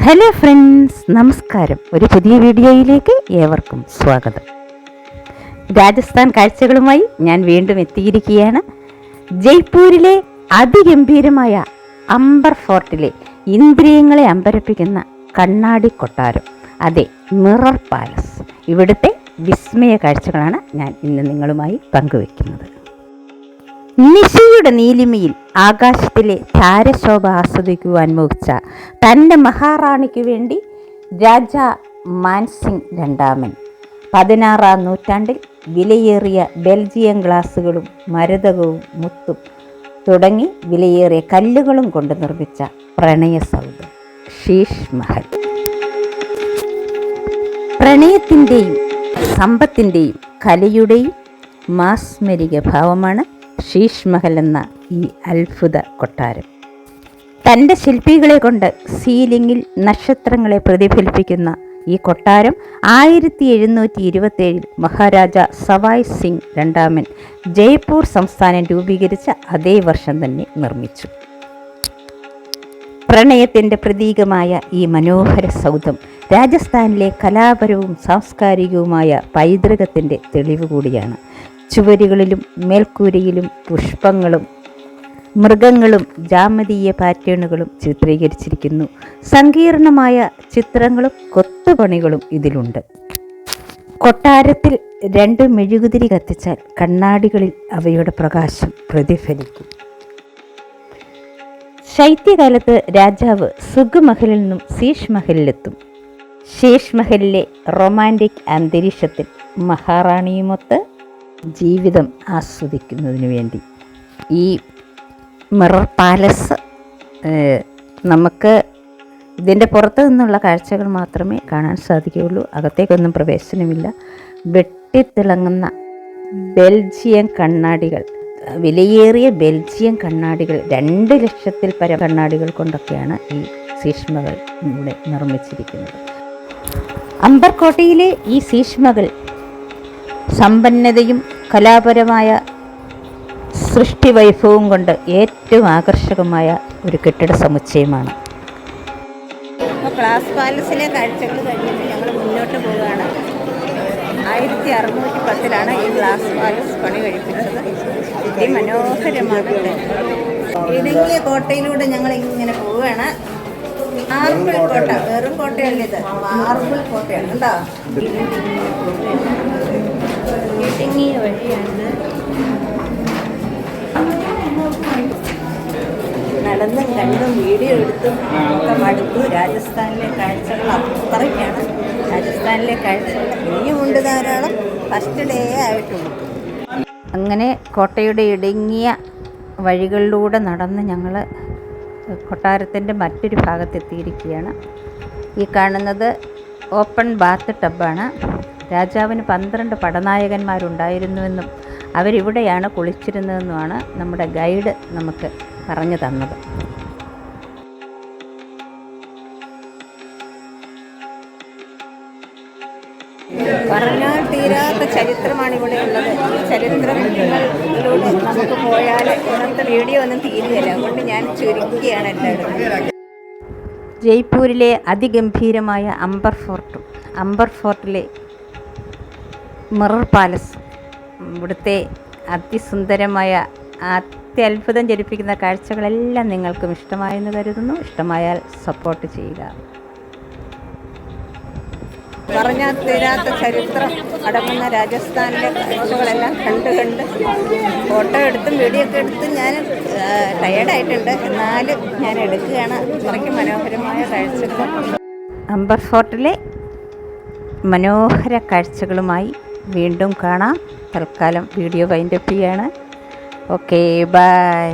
Hello friends, നമസ്കാരം. ഒരു പുതിയ വീഡിയോയിലേക്ക് ഏവർക്കും സ്വാഗതം. രാജസ്ഥാൻ കാഴ്ചകളുമായി ഞാൻ വീണ്ടും എത്തിയിരിക്കുകയാണ്. ജയ്പൂരിലെ അതിഗംഭീരമായ അംബർ ഫോർട്ടിലെ ഇന്ദ്രിയങ്ങളെ അമ്പരപ്പിക്കുന്ന കണ്ണാടി കൊട്ടാരം, അതെ, മിറർ പാലസ്. ഇവിടുത്തെ വിസ്മയ കാഴ്ചകളാണ് ഞാൻ ഇന്ന് നിങ്ങളുമായി പങ്കുവയ്ക്കുന്നത്. നിശയുടെ നീലിമയിൽ ആകാശത്തിലെ താരശോഭ ആസ്വദിക്കുവാൻ മോഹിച്ച തൻ്റെ മഹാറാണിക്കു വേണ്ടി രാജാ മാൻസിംഗ് രണ്ടാമൻ 16-ാം നൂറ്റാണ്ടിൽ വിലയേറിയ ബെൽജിയം ഗ്ലാസുകളും മരതകവും മുത്തും തുടങ്ങി വിലയേറിയ കല്ലുകളും കൊണ്ട് നിർമ്മിച്ച പ്രണയ സൗധം ശീഷ് മഹൽ. പ്രണയത്തിൻ്റെയും സമ്പത്തിൻ്റെയും കലയുടെയും മാസ്മരിക ഭാവമാണ് ശീഷ് മഹൽ എന്ന ഈ അത്ഭുത കൊട്ടാരം. തൻ്റെ ശില്പികളെ കൊണ്ട് സീലിംഗിൽ നക്ഷത്രങ്ങളെ പ്രതിഫലിപ്പിക്കുന്ന ഈ കൊട്ടാരം 1727 മഹാരാജ സവായ് സിംഗ് രണ്ടാമൻ ജയ്പൂർ സംസ്ഥാനം രൂപീകരിച്ച അതേ വർഷം തന്നെ നിർമ്മിച്ചു. പ്രണയത്തിൻ്റെ പ്രതീകമായ ഈ മനോഹര സൗധം രാജസ്ഥാനിലെ കലാപരവും സാംസ്കാരികവുമായ പൈതൃകത്തിൻ്റെ തെളിവ് കൂടിയാണ്. ചുവരുകളിലും മേൽക്കൂരയിലും പുഷ്പങ്ങളും മൃഗങ്ങളും ജാമതീയ പാറ്റേണുകളും ചിത്രീകരിച്ചിരിക്കുന്നു. സങ്കീർണമായ ചിത്രങ്ങളും കൊത്തുപണികളും ഇതിലുണ്ട്. കൊട്ടാരത്തിൽ 2 മെഴുകുതിരി കത്തിച്ചാൽ കണ്ണാടികളിൽ അവയുടെ പ്രകാശം പ്രതിഫലിക്കും. ശൈത്യകാലത്ത് രാജാവ് സുഖ്മഹലിൽ നിന്നും ശീഷ് മഹലിലെത്തും. ശീഷ് മഹലിലെ റൊമാൻറ്റിക് അന്തരീക്ഷത്തിൽ മഹാറാണിയുമൊത്ത് ജീവിതം ആസ്വദിക്കുന്നതിന് വേണ്ടി ഈ മിറർ പാലസ് നമുക്ക് ഇതിൻ്റെ പുറത്തു നിന്നുള്ള കാഴ്ചകൾ മാത്രമേ കാണാൻ സാധിക്കുകയുള്ളൂ. അകത്തേക്കൊന്നും പ്രവേശനമില്ല. വെട്ടിത്തിളങ്ങുന്ന ബെൽജിയം കണ്ണാടികൾ, വിലയേറിയ ബെൽജിയം കണ്ണാടികൾ, 2 ലക്ഷത്തിൽ പരം കണ്ണാടികൾ കൊണ്ടൊക്കെയാണ് ഈ ശീഷ് മഹൽ ഇവിടെ നിർമ്മിച്ചിരിക്കുന്നത്. അംബർ കോട്ടയിലെ ഈ ശീഷ് മഹൽ സമ്പന്നതയും കലാപരമായ സൃഷ്ടി വൈഭവവും കൊണ്ട് ഏറ്റവും ആകർഷകമായ ഒരു കെട്ടിട സമുച്ചയമാണ്. ഗ്ലാസ് പാലസിലെ കാഴ്ചകൾ കഴിഞ്ഞിട്ട് ഞങ്ങൾ മുന്നോട്ട് പോവുകയാണ്. 1610 ഈ ഗ്ലാസ് പാലസ് പണി കഴിപ്പിച്ചത്. അതിമനോഹരമാണ്. ഇടുങ്ങിയ കോട്ടയിലൂടെ ഞങ്ങൾ ഇങ്ങനെ പോവുകയാണ്. മാർബിൾ കോട്ട, വെറും കോട്ടയല്ലിത്, മാർബിൾ കോട്ടയാണ് കേട്ടോ. ഇടുങ്ങിയ വഴിയാണ്. നടന്നും കണ്ടും വീഡിയോ എടുത്തും ഒക്കെ മടുത്തു. രാജസ്ഥാനിലെ കാഴ്ചകൾ അത്രയ്ക്കാണ്. രാജസ്ഥാനിലെ കാഴ്ചകൾ ഇനിയുമുണ്ട് ധാരാളം. ഫസ്റ്റ് ഡേ ആയിട്ടുള്ളൂ. അങ്ങനെ കോട്ടയുടെ ഇടുങ്ങിയ വഴികളിലൂടെ നടന്ന് ഞങ്ങൾ കൊട്ടാരത്തിൻ്റെ മറ്റൊരു ഭാഗത്തെത്തിയിരിക്കുകയാണ്. ഈ കാണുന്നത് ഓപ്പൺ ബാത്ത് ടബാണ്. രാജാവിന് 12 പടനായകന്മാരുണ്ടായിരുന്നുവെന്നും അവരിവിടെയാണ് കുളിച്ചിരുന്നതെന്നുമാണ് നമ്മുടെ ഗൈഡ് നമുക്ക് പറഞ്ഞു തന്നത്. പറഞ്ഞാൽ തീരാത്ത ചരിത്രമാണ് ഇവിടെ ഉള്ളത്. ഈ ചരിത്രങ്ങളിലൂടെ നമുക്ക് പോയാൽ ഇന്നത്തെ വീഡിയോ ഒന്നും തീരുകയില്ല. അതുകൊണ്ട് ഞാൻ ചുരുക്കുകയാണ് എല്ലാവരും. ജയ്പൂരിലെ അതിഗംഭീരമായ അംബർ ഫോർട്ടിലെ മിറർ പാലസ്, ഇവിടുത്തെ അതിസുന്ദരമായ അത്യത്ഭുതം ജനിപ്പിക്കുന്ന കാഴ്ചകളെല്ലാം നിങ്ങൾക്കും ഇഷ്ടമായെന്ന് കരുതുന്നു. ഇഷ്ടമായാൽ സപ്പോർട്ട് ചെയ്യുക. പറഞ്ഞാൽ തീരാത്ത ചരിത്രം അടങ്ങുന്ന രാജസ്ഥാനിലെ കാഴ്ചകളെല്ലാം കണ്ട് ഫോട്ടോ എടുത്തും വീഡിയോ ഒക്കെ എടുത്തും ഞാൻ ടയേർഡായിട്ടുണ്ട്. എന്നാലും ഞാൻ എടുക്കുകയാണ്. അത്രയ്ക്ക് മനോഹരമായ കാഴ്ചകൾ. അംബർ ഫോർട്ടിലെ മനോഹര കാഴ്ചകളുമായി വീണ്ടും കാണാം. തൽക്കാലം വീഡിയോ വൈൻഡപ്പ് ചെയ്യാണ്. Okay, by.